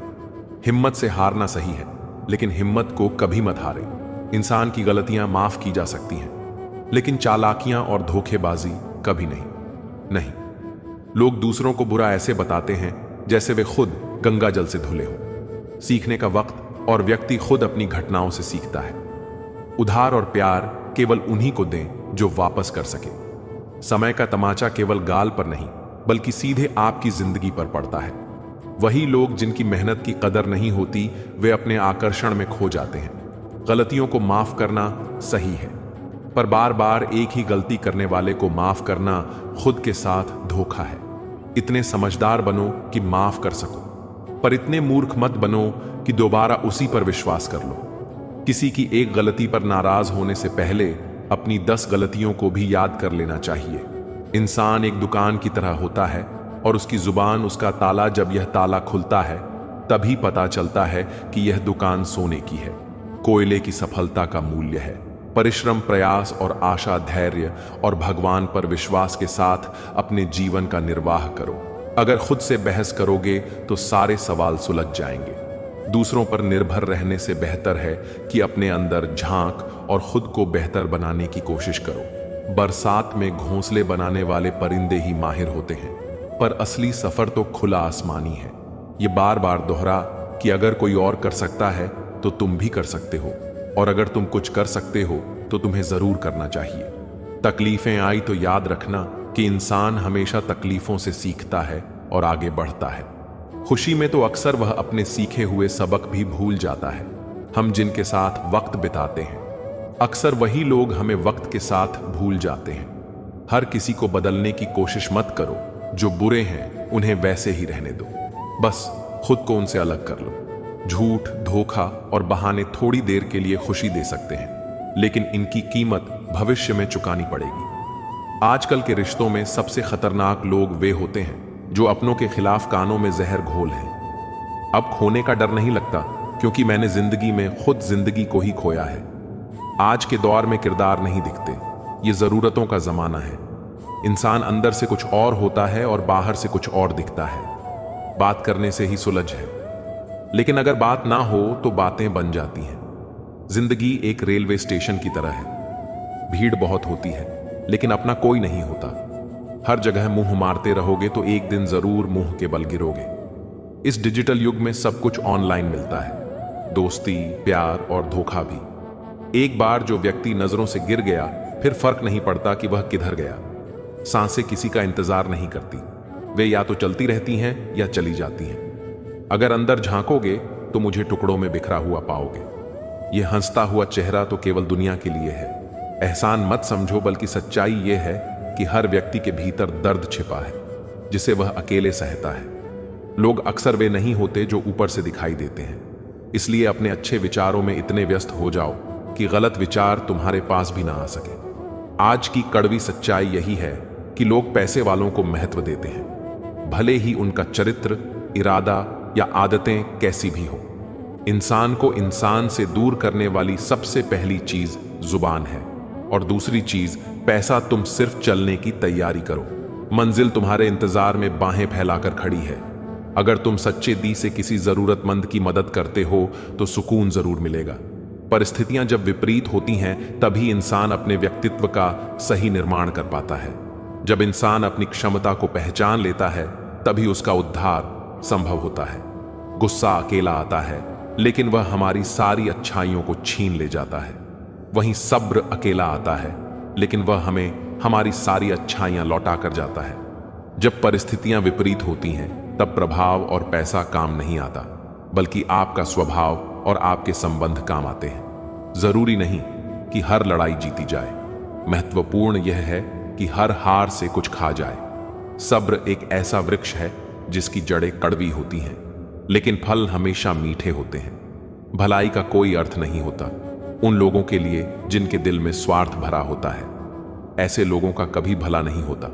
हिम्मत से हारना सही है, लेकिन हिम्मत को कभी मत हारे। इंसान की गलतियां माफ की जा सकती हैं, लेकिन चालाकियां और धोखेबाजी कभी नहीं। लोग दूसरों को बुरा ऐसे बताते हैं जैसे वे खुद गंगा जल से धुले हों। सीखने का वक्त और व्यक्ति खुद अपनी घटनाओं से सीखता है। उधार और प्यार केवल उन्हीं को दें जो वापस कर सके। समय का तमाचा केवल गाल पर नहीं, बल्कि सीधे आपकी जिंदगी पर पड़ता है। वही लोग जिनकी मेहनत की कदर नहीं होती, वे अपने आकर्षण में खो जाते हैं। गलतियों को माफ करना सही है, पर बार बार एक ही गलती करने वाले को माफ करना खुद के साथ धोखा है। इतने समझदार बनो कि माफ कर सको, पर इतने मूर्ख मत बनो कि दोबारा उसी पर विश्वास कर लो। किसी की एक गलती पर नाराज होने से पहले अपनी 10 गलतियों को भी याद कर लेना चाहिए। इंसान एक दुकान की तरह होता है, और उसकी जुबान उसका ताला। जब यह ताला खुलता है तभी पता चलता है कि यह दुकान सोने की है। कोयले की सफलता का मूल्य है परिश्रम, प्रयास और आशा, धैर्य और भगवान पर विश्वास के साथ अपने जीवन का निर्वाह करो। अगर खुद से बहस करोगे तो सारे सवाल सुलझ जाएंगे। दूसरों पर निर्भर रहने से बेहतर है कि अपने अंदर झांक और खुद को बेहतर बनाने की कोशिश करो। बरसात में घोंसले बनाने वाले परिंदे ही माहिर होते हैं, पर असली सफर तो खुला आसमानी है। ये बार बार दोहरा कि अगर कोई और कर सकता है तो तुम भी कर सकते हो, और अगर तुम कुछ कर सकते हो तो तुम्हें जरूर करना चाहिए। तकलीफें आई तो याद रखना कि इंसान हमेशा तकलीफों से सीखता है और आगे बढ़ता है। खुशी में तो अक्सर वह अपने सीखे हुए सबक भी भूल जाता है। हम जिनके साथ वक्त बिताते हैं, अक्सर वही लोग हमें वक्त के साथ भूल जाते हैं। हर किसी को बदलने की कोशिश मत करो। जो बुरे हैं उन्हें वैसे ही रहने दो, बस खुद को उनसे अलग कर लो। झूठ, धोखा और बहाने थोड़ी देर के लिए खुशी दे सकते हैं, लेकिन इनकी कीमत भविष्य में चुकानी पड़ेगी। आजकल के रिश्तों में सबसे खतरनाक लोग वे होते हैं जो अपनों के खिलाफ कानों में जहर घोल हैं। अब खोने का डर नहीं लगता, क्योंकि मैंने जिंदगी में खुद जिंदगी को ही खोया है। आज के दौर में किरदार नहीं दिखते, ये जरूरतों का जमाना है। इंसान अंदर से कुछ और होता है और बाहर से कुछ और दिखता है। बात करने से ही सुलझ है, लेकिन अगर बात ना हो तो बातें बन जाती हैं। जिंदगी एक रेलवे स्टेशन की तरह है। भीड़ बहुत होती है, लेकिन अपना कोई नहीं होता। हर जगह मुंह मारते रहोगे तो एक दिन जरूर मुंह के बल गिरोगे। इस डिजिटल युग में सब कुछ ऑनलाइन मिलता है, दोस्ती, प्यार और धोखा भी। एक बार जो व्यक्ति नजरों से गिर गया, फिर फर्क नहीं पड़ता कि वह किधर गया। सांसें किसी का इंतजार नहीं करती, वे या तो चलती रहती हैं या चली जाती हैं। अगर अंदर झांकोगे तो मुझे टुकड़ों में बिखरा हुआ पाओगे। यह हंसता हुआ चेहरा तो केवल दुनिया के लिए है। एहसान मत समझो, बल्कि सच्चाई यह है कि हर व्यक्ति के भीतर दर्द छिपा है, जिसे वह अकेले सहता है। लोग अक्सर वे नहीं होते जो ऊपर से दिखाई देते हैं। इसलिए अपने अच्छे विचारों में इतने व्यस्त हो जाओ कि गलत विचार तुम्हारे पास भी ना आ सके। आज की कड़वी सच्चाई यही है कि लोग पैसे वालों को महत्व देते हैं, भले ही उनका चरित्र, इरादा या आदतें कैसी भी हो। इंसान को इंसान से दूर करने वाली सबसे पहली चीज जुबान है, और दूसरी चीज पैसा। तुम सिर्फ चलने की तैयारी करो, मंजिल तुम्हारे इंतजार में बाहें फैलाकर खड़ी है। अगर तुम सच्चे दिल से किसी जरूरतमंद की मदद करते हो तो सुकून जरूर मिलेगा। परिस्थितियां जब विपरीत होती हैं, तभी इंसान अपने व्यक्तित्व का सही निर्माण कर पाता है। जब इंसान अपनी क्षमता को पहचान लेता है, तभी उसका उद्धार संभव होता है। गुस्सा अकेला आता है, लेकिन वह हमारी सारी अच्छाइयों को छीन ले जाता है। वहीं सब्र अकेला आता है, लेकिन वह हमें हमारी सारी अच्छाइयां लौटा कर जाता है। जब परिस्थितियां विपरीत होती हैं, तब प्रभाव और पैसा काम नहीं आता, बल्कि आपका स्वभाव और आपके संबंध काम आते हैं। जरूरी नहीं कि हर लड़ाई जीती जाए, महत्वपूर्ण यह है कि हर हार से कुछ खा जाए। सब्र एक ऐसा वृक्ष है जिसकी जड़ें कड़वी होती हैं, लेकिन फल हमेशा मीठे होते हैं। भलाई का कोई अर्थ नहीं होता उन लोगों के लिए जिनके दिल में स्वार्थ भरा होता है। ऐसे लोगों का कभी भला नहीं होता।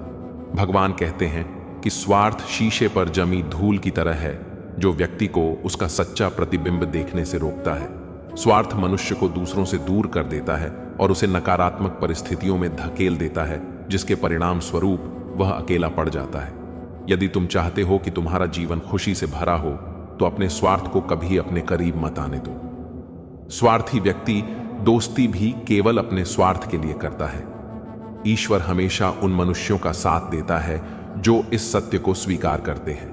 भगवान कहते हैं कि स्वार्थ शीशे पर जमी धूल की तरह है, जो व्यक्ति को उसका सच्चा प्रतिबिंब देखने से रोकता है। स्वार्थ मनुष्य को दूसरों से दूर कर देता है और उसे नकारात्मक परिस्थितियों में धकेल देता है, जिसके परिणाम स्वरूप वह अकेला पड़ जाता है। यदि तुम चाहते हो कि तुम्हारा जीवन खुशी से भरा हो, तो अपने स्वार्थ को कभी अपने करीब मत आने दो। स्वार्थी व्यक्ति दोस्ती भी केवल अपने स्वार्थ के लिए करता है। ईश्वर हमेशा उन मनुष्यों का साथ देता है जो इस सत्य को स्वीकार करते हैं।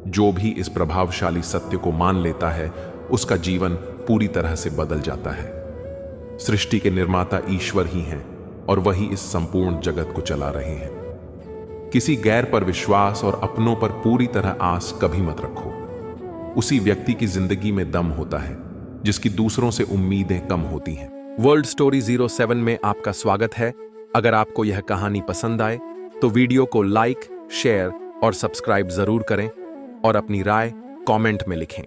जो भी इस प्रभावशाली सत्य को मान लेता है, उसका जीवन पूरी तरह से बदल जाता है। सृष्टि के निर्माता ईश्वर ही हैं और वही इस संपूर्ण जगत को चला रहे हैं। किसी गैर पर विश्वास और अपनों पर पूरी तरह आस कभी मत रखो। उसी व्यक्ति की जिंदगी में दम होता है जिसकी दूसरों से उम्मीदें कम होती हैं। वर्ल्ड स्टोरी 07 में आपका स्वागत है। अगर आपको यह कहानी पसंद आए तो वीडियो को लाइक, शेयर और सब्सक्राइब जरूर करें और अपनी राय कमेंट में लिखें।